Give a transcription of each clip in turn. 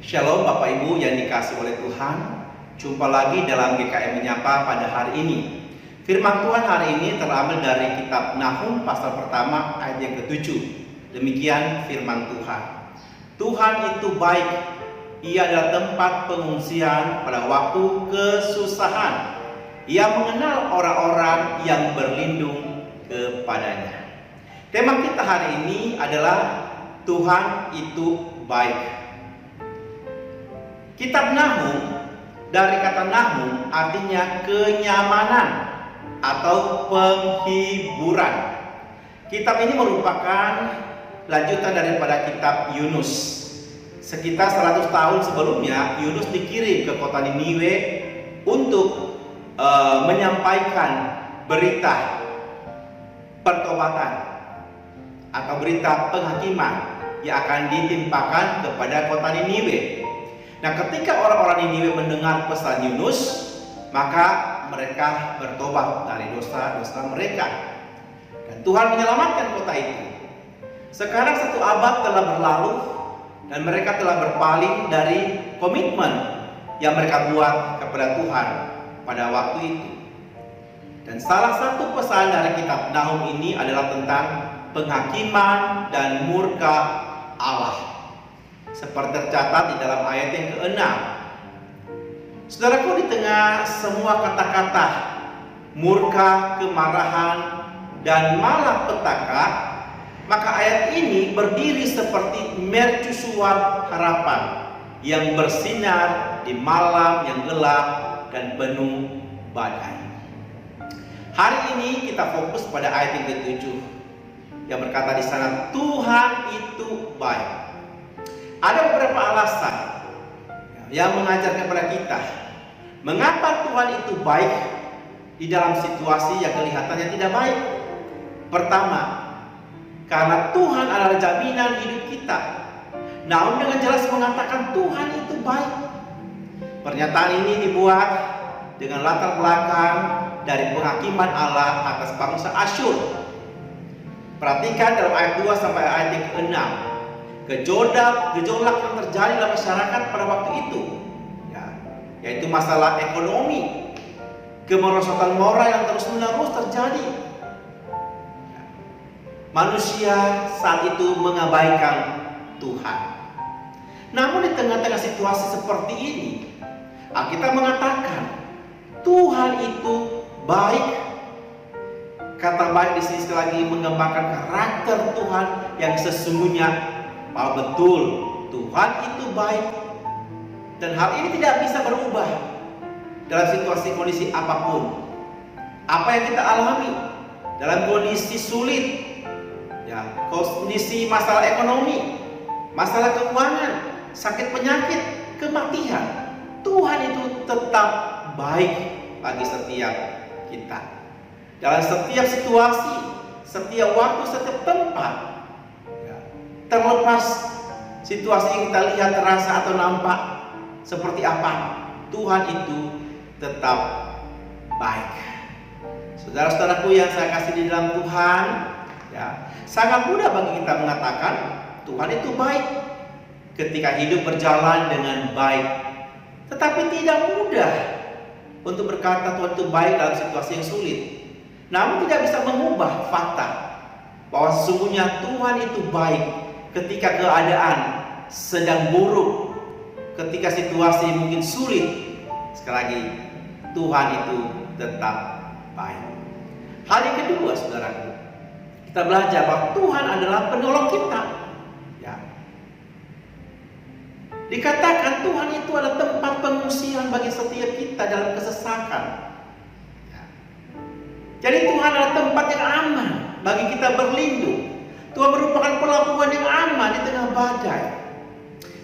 Shalom Bapak Ibu yang dikasihi oleh Tuhan. Jumpa lagi dalam GKM Menyapa pada hari ini. Firman Tuhan hari ini terambil dari kitab Nahum pasal pertama ayat yang ke-7. Demikian firman Tuhan. Tuhan itu baik. Ia adalah tempat pengungsian pada waktu kesusahan. Ia mengenal orang-orang yang berlindung kepadanya. Tema kita hari ini adalah Tuhan itu baik. Kitab Nahum, dari kata Nahum artinya kenyamanan atau penghiburan. Kitab ini merupakan lanjutan daripada kitab Yunus. Sekitar 100 tahun sebelumnya, Yunus dikirim ke kota Niniwe untuk menyampaikan berita pertobatan atau berita penghakiman yang akan ditimpakan kepada kota Niniwe. Nah, ketika orang-orang Niniwe mendengar pesan Yunus, maka mereka bertobat dari dosa-dosa mereka. Dan Tuhan menyelamatkan kota itu. Sekarang 1 abad telah berlalu dan mereka telah berpaling dari komitmen yang mereka buat kepada Tuhan pada waktu itu. Dan salah satu pesan dari kitab Nahum ini adalah tentang penghakiman dan murka Allah, seperti tercatat di dalam ayat yang ke-6. Saudaraku, di tengah semua kata-kata murka, kemarahan, dan malapetaka, maka ayat ini berdiri seperti mercusuar harapan yang bersinar di malam yang gelap dan penuh badai. Hari ini kita fokus pada ayat yang ke-7 yang berkata di sana, Tuhan itu baik. Ada beberapa alasan yang mengajarkan kepada kita mengapa Tuhan itu baik di dalam situasi yang kelihatannya tidak baik. Pertama, karena Tuhan adalah jaminan hidup kita. Nahum dengan jelas mengatakan Tuhan itu baik. Pernyataan ini dibuat dengan latar belakang dari penghakiman Allah atas bangsa Asyur. Perhatikan dalam ayat 2 sampai ayat yang ke-6. Gejolak yang terjadi dalam masyarakat pada waktu itu, yaitu masalah ekonomi, kemerosotan moral yang terus-menerus terjadi. Manusia saat itu mengabaikan Tuhan. Namun di tengah-tengah situasi seperti ini, Alkitab mengatakan Tuhan itu baik. Kata baik di sini sekali lagi menggambarkan karakter Tuhan yang sesungguhnya, bahwa betul Tuhan itu baik. Dan hal ini tidak bisa berubah dalam situasi kondisi apapun. Apa yang kita alami dalam kondisi sulit, kondisi masalah ekonomi, masalah keuangan, sakit penyakit, kematian, Tuhan itu tetap baik bagi setiap kita. Dalam setiap situasi, setiap waktu, setiap tempat, terlepas situasi yang kita lihat, terasa atau nampak seperti apa, Tuhan itu tetap baik. Saudara-saudaraku yang saya kasih di dalam Tuhan, sangat mudah bagi kita mengatakan Tuhan itu baik ketika hidup berjalan dengan baik. Tetapi tidak mudah untuk berkata Tuhan itu baik dalam situasi yang sulit. Namun tidak bisa mengubah fakta bahwa sesungguhnya Tuhan itu baik ketika keadaan sedang buruk, ketika situasi mungkin sulit. Sekali lagi, Tuhan itu tetap baik. Hal yang kedua, saudaraku, kita belajar bahwa Tuhan adalah penolong kita. Dikatakan Tuhan itu adalah tempat pengungsian bagi setiap kita dalam kesesakan. Jadi Tuhan adalah tempat yang aman bagi kita berlindung. Tuhan merupakan pelabuhan yang aman di tengah badai.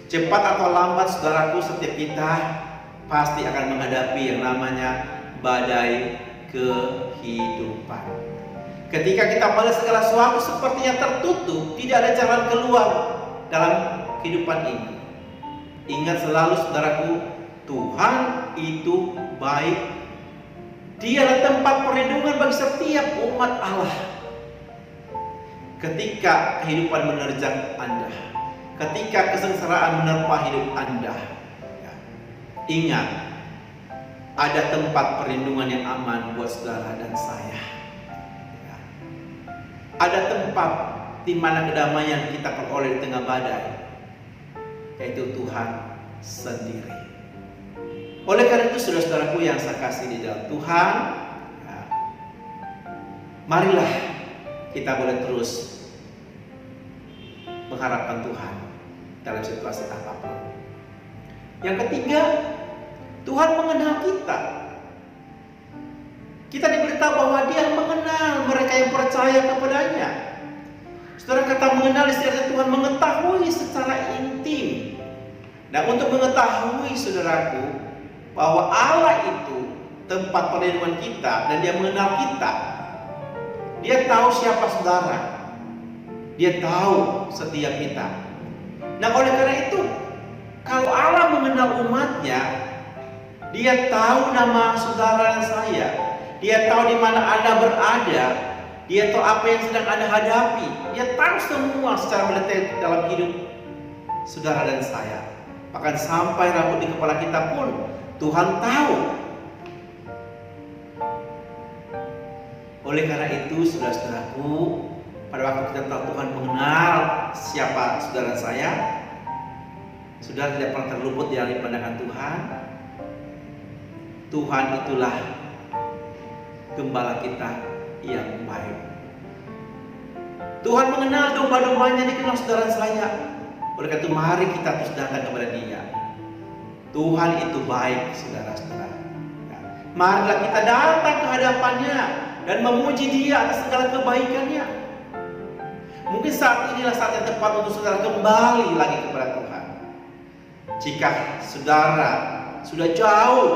Cepat atau lambat, saudaraku, setiap kita pasti akan menghadapi yang namanya badai kehidupan. Ketika kita melihat segala sesuatu sepertinya tertutup, tidak ada jalan keluar dalam kehidupan ini. Ingat selalu, saudaraku, Tuhan itu baik. Dia adalah tempat perlindungan bagi setiap umat Allah. Ketika kehidupan menerjang Anda, ketika kesengsaraan menerpa hidup Anda, ya, ingat, ada tempat perlindungan yang aman buat saudara dan saya. Ya. Ada tempat di mana kedamaian kita peroleh di tengah badai, yaitu Tuhan sendiri. Oleh karena itu, saudara-saudaraku yang saya kasih di dalam Tuhan, ya, marilah kita boleh terus mengharapkan Tuhan dalam situasi apapun. Yang ketiga, Tuhan mengenal kita. Kita diberitahu bahwa Dia mengenal mereka yang percaya kepadanya. Saudara, kata mengenal istilahnya Tuhan mengetahui secara intim. Nah, untuk mengetahui, saudaraku, bahwa Allah itu tempat perlindungan kita dan Dia mengenal kita. Dia tahu siapa saudara. Dia tahu setiap kita. Nah, oleh karena itu, kalau Allah mengenal umatnya, Dia tahu nama saudara dan saya. Dia tahu di mana Anda berada. Dia tahu apa yang sedang Anda hadapi. Dia tahu semua secara mendetail dalam hidup saudara dan saya. Bahkan sampai rambut di kepala kita pun Tuhan tahu. Oleh karena itu, saudara-saudaraku, pada waktu kita tahu Tuhan mengenal siapa saudara saya, saudara tidak pernah terluput dari pandangan Tuhan. Tuhan itulah gembala kita yang baik. Tuhan mengenal domba-dombanya, dikenal saudara saya. Oleh karena itu, mari kita terus datang kepada Dia. Tuhan itu baik, saudara-saudara. Ya. Marilah kita datang ke hadapannya dan memuji Dia atas segala kebaikannya. Mungkin saat inilah saat yang tepat untuk saudara kembali lagi kepada Tuhan. Jika saudara sudah jauh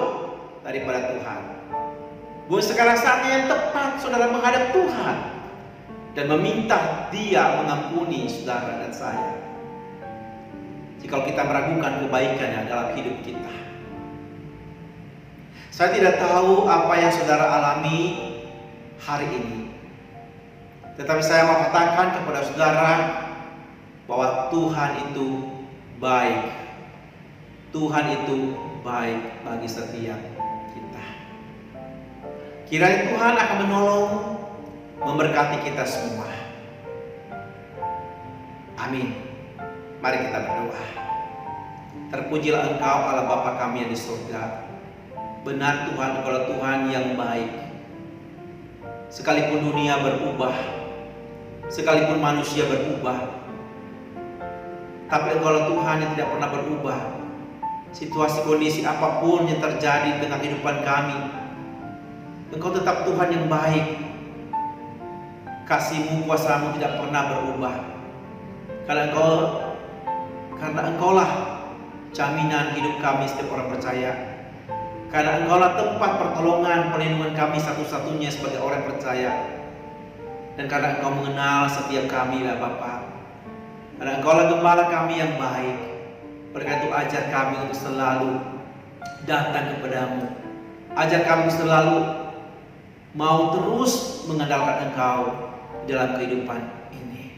daripada Tuhan, mungkin sekarang saatnya yang tepat saudara menghadap Tuhan dan meminta Dia mengampuni saudara dan saya. Jika kita meragukan kebaikannya dalam hidup kita. Saya tidak tahu apa yang saudara alami hari ini, tetapi saya mau katakan kepada saudara bahwa Tuhan itu baik. Tuhan itu baik bagi setiap kita. Kiranya Tuhan akan menolong, memberkati kita semua. Amin. Mari kita berdoa. Terpujilah Engkau Allah Bapa kami yang di surga. Benar Tuhan, Engkau Tuhan yang baik. Sekalipun dunia berubah, sekalipun manusia berubah, tapi Engkau Tuhan yang tidak pernah berubah. Situasi kondisi apapun yang terjadi dengan kehidupan kami, Engkau tetap Tuhan yang baik. Kasih-Mu, kuasa-Mu tidak pernah berubah. Karena Engkaulah jaminan hidup kami setiap orang percaya. Karena Engkaulah tempat pertolongan, perlindungan kami satu-satunya sebagai orang percaya. Dan karena Engkau mengenal setiap kami ya Bapa. Karena Engkaulah gembala kami yang baik. Oleh karena itu ajar kami untuk selalu datang kepada-Mu. Ajar kami selalu mau terus mengandalkan Engkau dalam kehidupan ini.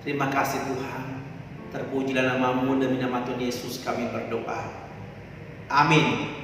Terima kasih Tuhan. Terpujilah nama-Mu, demi nama Tuhan Yesus kami berdoa. Amin.